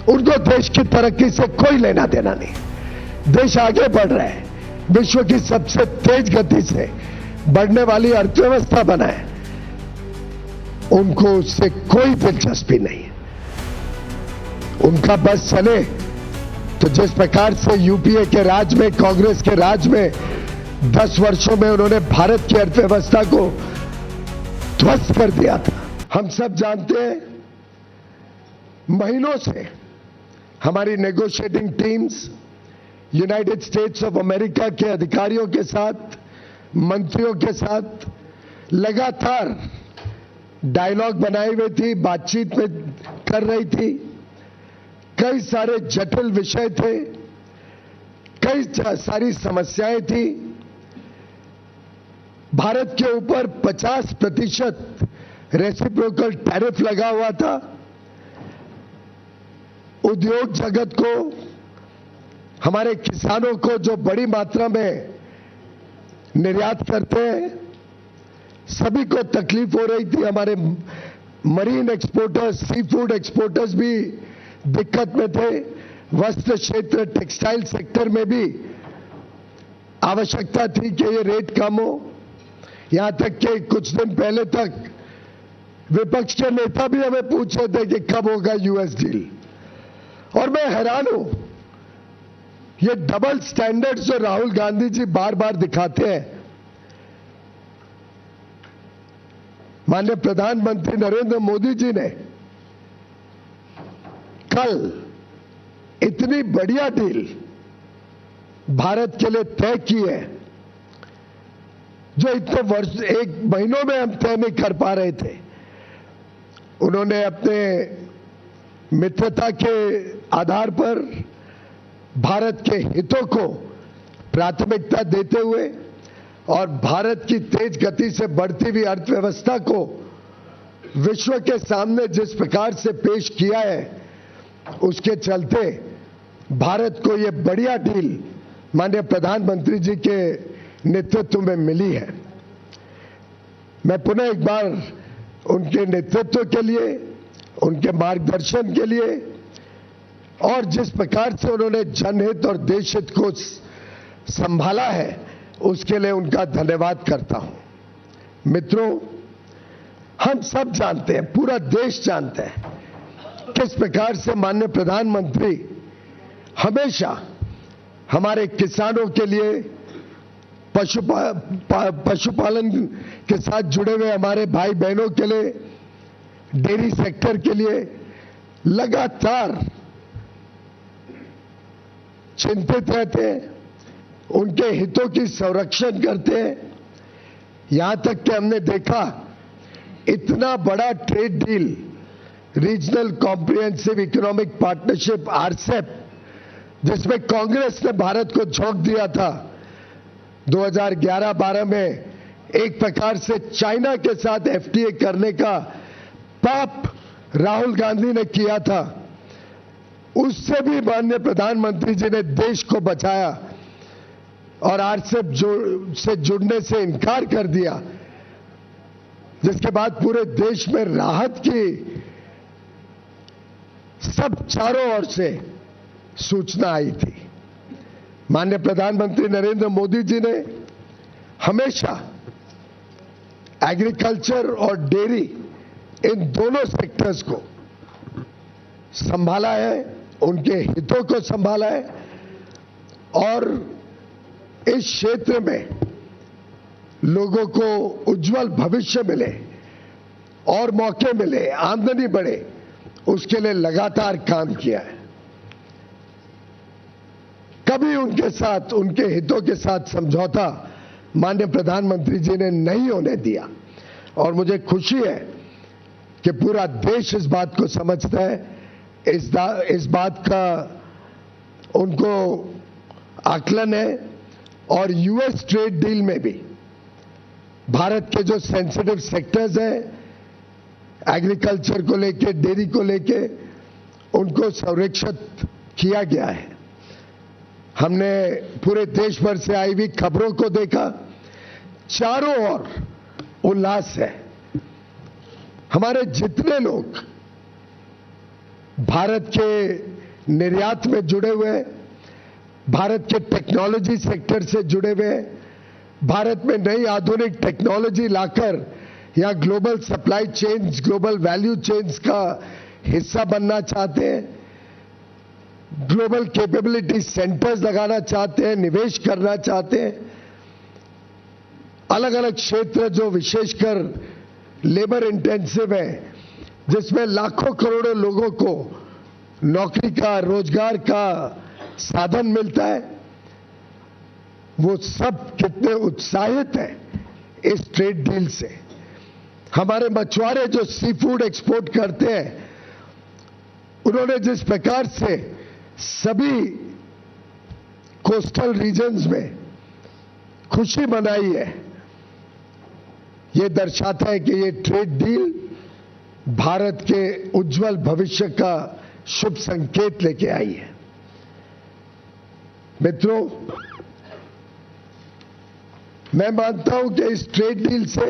उनको देश की तरक्की से कोई लेना देना नहीं। देश आगे बढ़ रहा है, विश्व की सबसे तेज गति से बढ़ने वाली अर्थव्यवस्था बना है, उनको उससे कोई दिलचस्पी नहीं है। उनका बस चले तो जिस प्रकार से यूपीए के राज में, कांग्रेस के राज में 10 वर्षों में उन्होंने भारत की अर्थव्यवस्था को ध्वस्त कर दिया था। हम सब जानते हैं, महीनों से हमारी negotiating teams United states of America के अधिकारियों के साथ, मंत्रियों के साथ लगातार डायलॉग बनाए हुए थी, बातचीत में कर रही थी। कई सारे जटिल विषय थे, कई सारी समस्याएं थी। भारत के ऊपर 50% रेसिप्रोकल टैरिफ लगा हुआ था। उद्योग जगत को, हमारे किसानों को जो बड़ी मात्रा में निर्यात करते हैं, सभी को तकलीफ हो रही थी। हमारे marine exporters, sea food exporters भी दिक्कत में थे। वस्त्र क्षेत्र, टेक्सटाइल सेक्टर में भी आवश्यकता थी कि ये रेट कम हो। यहां तक कि कुछ दिन पहले तक विपक्ष के नेता भी हमें पूछ रहे थे कि कब होगा यूएस डील। और मैं हैरान हूं, ये डबल स्टैंडर्ड्स जो राहुल गांधी जी बार बार दिखाते हैं। माननीय प्रधानमंत्री नरेंद्र मोदी जी ने कल इतनी बढ़िया डील भारत के लिए तय की है, जो इतने वर्ष, 1 महीनों में हम तय नहीं कर पा रहे थे। उन्होंने अपने मित्रता के आधार पर भारत के हितों को प्राथमिकता देते हुए और भारत की तेज गति से बढ़ती हुई अर्थव्यवस्था को विश्व के सामने जिस प्रकार से पेश किया है, उसके चलते भारत को यह बढ़िया डील माननीय प्रधानमंत्री जी के नेतृत्व में मिली है। मैं पुनः एक बार उनके नेतृत्व के लिए, उनके मार्गदर्शन के लिए और जिस प्रकार से उन्होंने जनहित और देशहित को संभाला है, उसके लिए उनका धन्यवाद करता हूं। मित्रों, हम सब जानते हैं, पूरा देश जानता है किस प्रकार से माननीय प्रधानमंत्री हमेशा हमारे किसानों के लिए, पशुपालन के साथ जुड़े हुए हमारे भाई बहनों के लिए, डेयरी सेक्टर के लिए लगातार चिंतित रहते हैं, उनके हितों की संरक्षण करते हैं। यहां तक कि हमने देखा इतना बड़ा trade deal, regional comprehensive economic partnership RCEP, जिसमें कांग्रेस ने भारत को झोंक दिया था 2011-12 में, एक प्रकार से चाइना के साथ एफटीए करने का पाप राहुल गांधी ने किया था। उससे भी माननीय प्रधानमंत्री जी ने देश को बचाया और आरसेप से जुड़ने से इनकार कर दिया, जिसके बाद पूरे देश में राहत की सब चारों ओर से सूचना आई थी। माननीय प्रधानमंत्री नरेंद्र मोदी जी ने हमेशा एग्रीकल्चर और डेयरी, इन दोनों सेक्टर्स को संभाला है, उनके हितों को संभाला है और इस क्षेत्र में लोगों को उज्जवल भविष्य मिले और मौके मिले, आमदनी बढ़े, उसके लिए लगातार काम किया है। कभी उनके साथ, उनके हितों के साथ समझौता माननीय प्रधानमंत्री जी ने नहीं होने दिया और मुझे खुशी है कि पूरा देश इस बात को समझता है, इस बात का उनको आकलन है। और यूएस ट्रेड डील में भी भारत के जो सेंसिटिव सेक्टर्स हैं, एग्रीकल्चर को लेके, डेयरी को लेके, उनको संरक्षित किया गया है। हमने पूरे देश भर से आई हुई खबरों को देखा, चारों ओर उल्लास है। हमारे जितने लोग भारत के निर्यात में जुड़े हुए हैं, भारत के टेक्नोलॉजी सेक्टर से जुड़े हुए हैं, भारत में नई आधुनिक टेक्नोलॉजी लाकर या global supply chains, global value chains का हिस्सा बनना चाहते हैं, ग्लोबल कैपेबिलिटी सेंटर्स लगाना चाहते हैं, निवेश करना चाहते हैं। अलग अलग क्षेत्र जो विशेषकर लेबर इंटेंसिव है, जिसमें लाखों करोड़ों लोगों को नौकरी का, रोजगार का साधन मिलता है, वो सब कितने उत्साहित हैं इस ट्रेड डील से। हमारे मछुआरे जो सी फूड एक्सपोर्ट करते हैं, उन्होंने जिस प्रकार से सभी कोस्टल रीजन्स में खुशी मनाई है, ये दर्शाता है कि ये ट्रेड डील भारत के उज्जवल भविष्य का शुभ संकेत लेके आई है। मित्रों, मैं मानता हूं कि इस ट्रेड डील से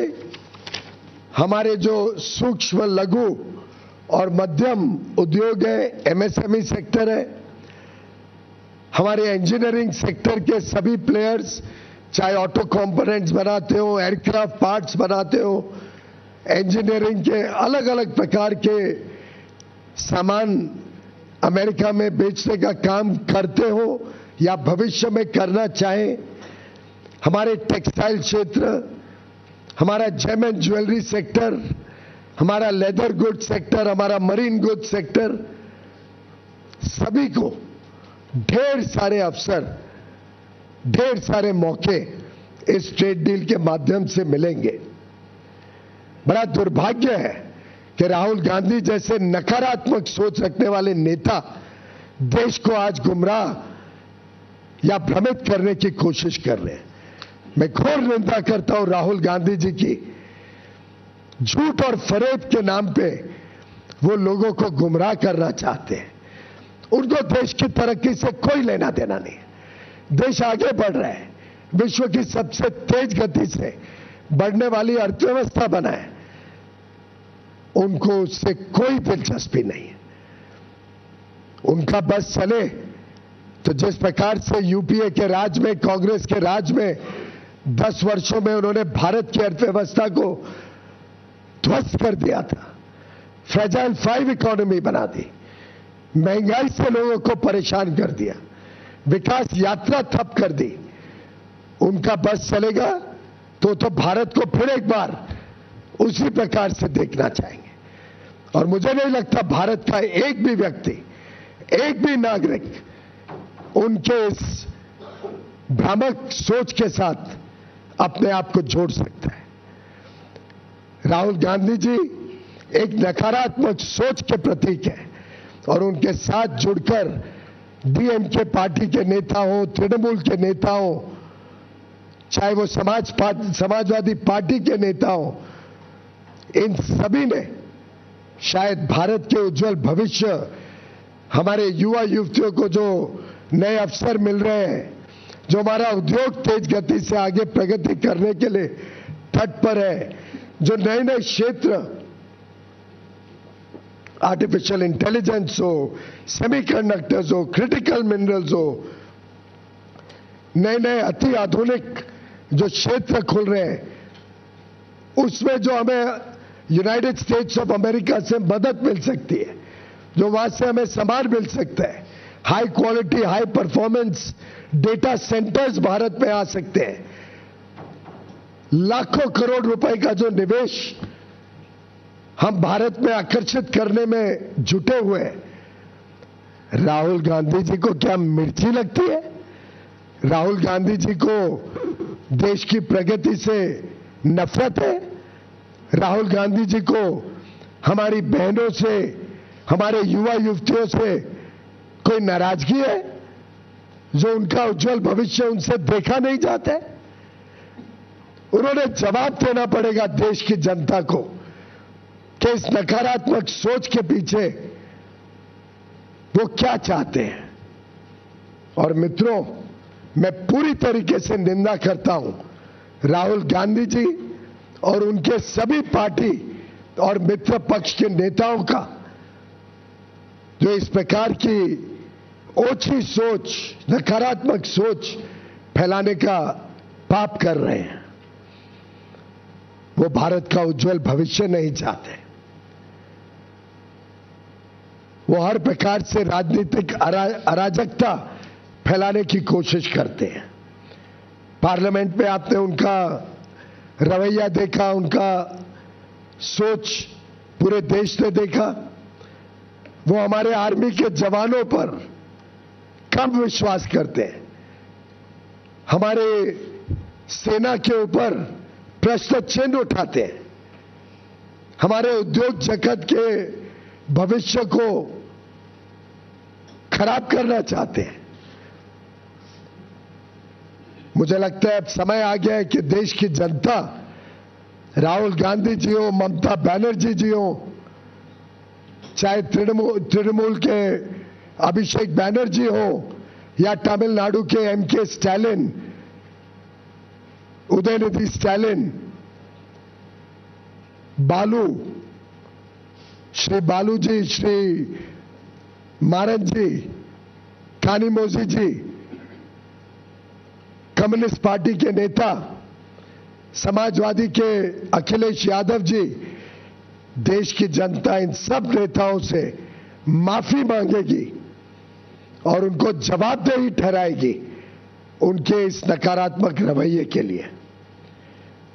हमारे जो सूक्ष्म, लघु और मध्यम उद्योग है, एमएसएमई सेक्टर है, हमारे इंजीनियरिंग सेक्टर के सभी प्लेयर्स, चाहे ऑटो कंपोनेंट्स बनाते हो, एयरक्राफ्ट पार्ट्स बनाते हो, इंजीनियरिंग के अलग अलग प्रकार के सामान अमेरिका में बेचने का काम करते हो या भविष्य में करना चाहें, हमारे टेक्सटाइल क्षेत्र, हमारा जेम एंड ज्वेलरी सेक्टर, हमारा लेदर गुड सेक्टर, हमारा मरीन गुड सेक्टर, सभी को ढेर सारे अवसर, ढेर सारे मौके इस ट्रेड डील के माध्यम से मिलेंगे। बड़ा दुर्भाग्य है कि राहुल गांधी जैसे नकारात्मक सोच रखने वाले नेता देश को आज गुमराह या भ्रमित करने की कोशिश कर रहे हैं। मैं घोर निंदा करता हूं राहुल गांधी जी की। झूठ और फरेब के नाम पे वो लोगों को गुमराह करना चाहते हैं। उनको देश की तरक्की से कोई लेना देना नहीं है। देश आगे बढ़ रहा है, विश्व की सबसे तेज गति से बढ़ने वाली अर्थव्यवस्था बना है, उनको उससे कोई दिलचस्पी नहीं है। उनका बस चले तो जिस प्रकार से यूपीए के राज में, कांग्रेस के राज में 10 वर्षों में उन्होंने भारत की अर्थव्यवस्था को ध्वस्त कर दिया था, फ्रेजाइल 5 इकोनॉमी बना दी, महंगाई से लोगों को परेशान कर दिया, विकास यात्रा ठप कर दी। उनका बस चलेगा तो भारत को फिर एक बार उसी प्रकार से देखना चाहेंगे। और मुझे नहीं लगता भारत का एक भी व्यक्ति, एक भी नागरिक उनके इस भ्रामक सोच के साथ अपने आप को जोड़ सकता है। राहुल गांधी जी एक नकारात्मक सोच के प्रतीक हैं और उनके साथ जुड़कर डीएमके पार्टी के नेता हो, तृणमूल के नेता हो, चाहे वो समाजवादी पार्टी के नेता हो, इन सभी ने शायद भारत के उज्जवल भविष्य, हमारे युवा युवतियों को जो नए अवसर मिल रहे हैं, जो हमारा उद्योग तेज गति से आगे प्रगति करने के लिए तट पर है, जो नए नए क्षेत्र, आर्टिफिशियल इंटेलिजेंस हो, सेमीकंडक्टर्स हो, क्रिटिकल मिनरल्स हो, नए नए अति आधुनिक जो क्षेत्र खुल रहे हैं, उसमें जो हमें यूनाइटेड स्टेट्स ऑफ अमेरिका से मदद मिल सकती है, जो वहां से हमें सामान मिल सकता है, high quality, high performance data centres Bharat में आ सकते हैं, लाखों करोड़ रुपए का जो निवेश हम भारत में आकर्षित करने में जुटे हुए हैं। राहुल गांधी जी को क्या मिर्ची लगती है? राहुल गांधी जी को देश की प्रगति से नफरत है? राहुल गांधी जी को हमारी बहनों से, हमारे युवा युवतियों से कोई नाराजगी है जो उनका उज्जवल भविष्य उनसे देखा नहीं जाता है? उन्होंने जवाब देना पड़ेगा देश की जनता को कि इस नकारात्मक सोच के पीछे वो क्या चाहते हैं। और मित्रों, मैं पूरी तरीके से निंदा करता हूं राहुल गांधी जी और उनके सभी पार्टी और मित्र पक्ष के नेताओं का, जो इस प्रकार की ओछी सोच, नकारात्मक सोच फैलाने का पाप कर रहे हैं। वो भारत का उज्जवल भविष्य नहीं चाहते। वो हर प्रकार से राजनीतिक अराजकता फैलाने की कोशिश करते हैं। पार्लियामेंट में आपने उनका रवैया देखा, उनका सोच पूरे देश ने देखा। वो हमारे आर्मी के जवानों पर कम विश्वास करते हैं, हमारे सेना के ऊपर प्रश्न चिन्ह उठाते हैं, हमारे उद्योग जगत के भविष्य को खराब करना चाहते हैं। मुझे लगता है अब समय आ गया है कि देश की जनता, राहुल गांधी जी हो, ममता बनर्जी जी हो, चाहे तृणमूल के अभिषेक बैनर्जी हो या तमिलनाडु के एमके स्टालिन, उदयनिधि स्टालिन, श्री बालू जी, श्री मारन जी, कानिमोझी जी, कम्युनिस्ट पार्टी के नेता, समाजवादी के अखिलेश यादव जी, देश की जनता इन सब नेताओं से माफी मांगेगी और उनको जवाबदेही ठहराएगी उनके इस नकारात्मक रवैये के लिए।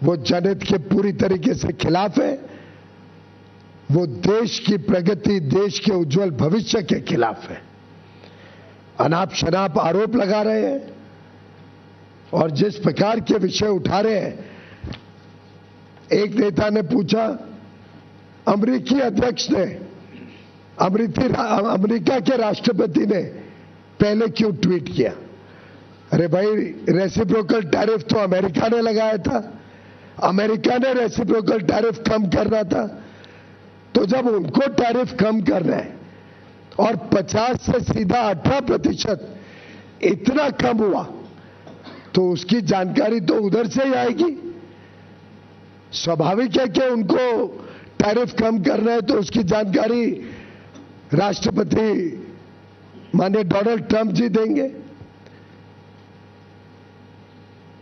वो जनहित के पूरी तरीके से खिलाफ है। वो देश की प्रगति, देश के उज्जवल भविष्य के खिलाफ है। अनाप शनाप आरोप लगा रहे हैं और जिस प्रकार के विषय उठा रहे हैं, एक नेता ने पूछा, अमेरिकी अध्यक्ष ने, अमेरिका के राष्ट्रपति ने पहले क्यों ट्वीट किया? अरे भाई, रेसिप्रोकल टैरिफ तो अमेरिका ने लगाया था, अमेरिका ने रेसिप्रोकल टैरिफ कम करना था। तो जब उनको टैरिफ कम करना है और 50 से सीधा 18% इतना कम हुआ, तो उसकी जानकारी तो उधर से ही आएगी। स्वाभाविक है कि उनको टैरिफ कम करना है तो उसकी जानकारी राष्ट्रपति माननीय डोनाल्ड ट्रंप जी देंगे।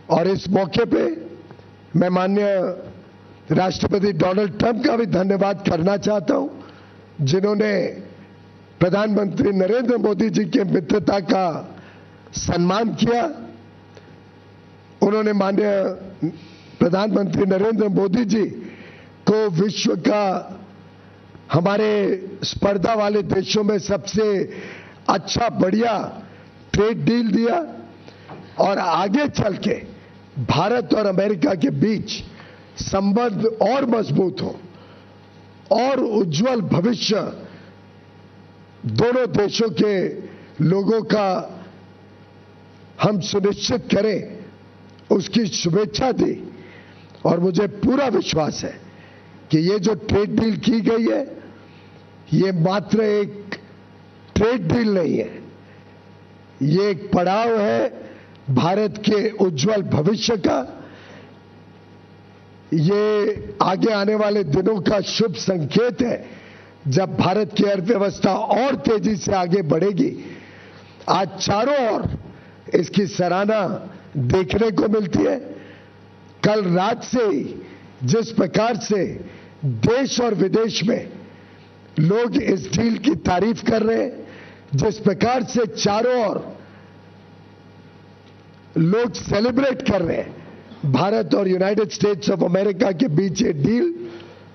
और इस मौके पे मैं माननीय राष्ट्रपति डोनाल्ड ट्रंप का भी धन्यवाद करना चाहता हूं, जिन्होंने प्रधानमंत्री नरेंद्र मोदी जी के मित्रता का सम्मान किया। उन्होंने माननीय प्रधानमंत्री नरेंद्र मोदी जी को विश्व का, हमारे स्पर्धा वाले देशों में सबसे अच्छा, बढ़िया ट्रेड डील दिया और आगे चल के भारत और अमेरिका के बीच संबंध और मजबूत हो और उज्जवल भविष्य दोनों देशों के लोगों का हम सुनिश्चित करें, उसकी शुभेच्छा दी। और मुझे पूरा विश्वास है कि ये जो ट्रेड डील की गई है, ये मात्र एक ट्रेड डील नहीं है, ये एक पड़ाव है भारत के उज्जवल भविष्य का। ये आगे आने वाले दिनों का शुभ संकेत है, जब भारत की अर्थव्यवस्था और तेजी से आगे बढ़ेगी। आज चारों ओर इसकी सराहना देखने को मिलती है। कल रात से ही जिस प्रकार से देश और विदेश में लोग इस डील की तारीफ कर रहे हैं, जिस प्रकार से चारों ओर लोग सेलिब्रेट कर रहे हैं भारत और यूनाइटेड स्टेट्स ऑफ अमेरिका के बीच ये डील,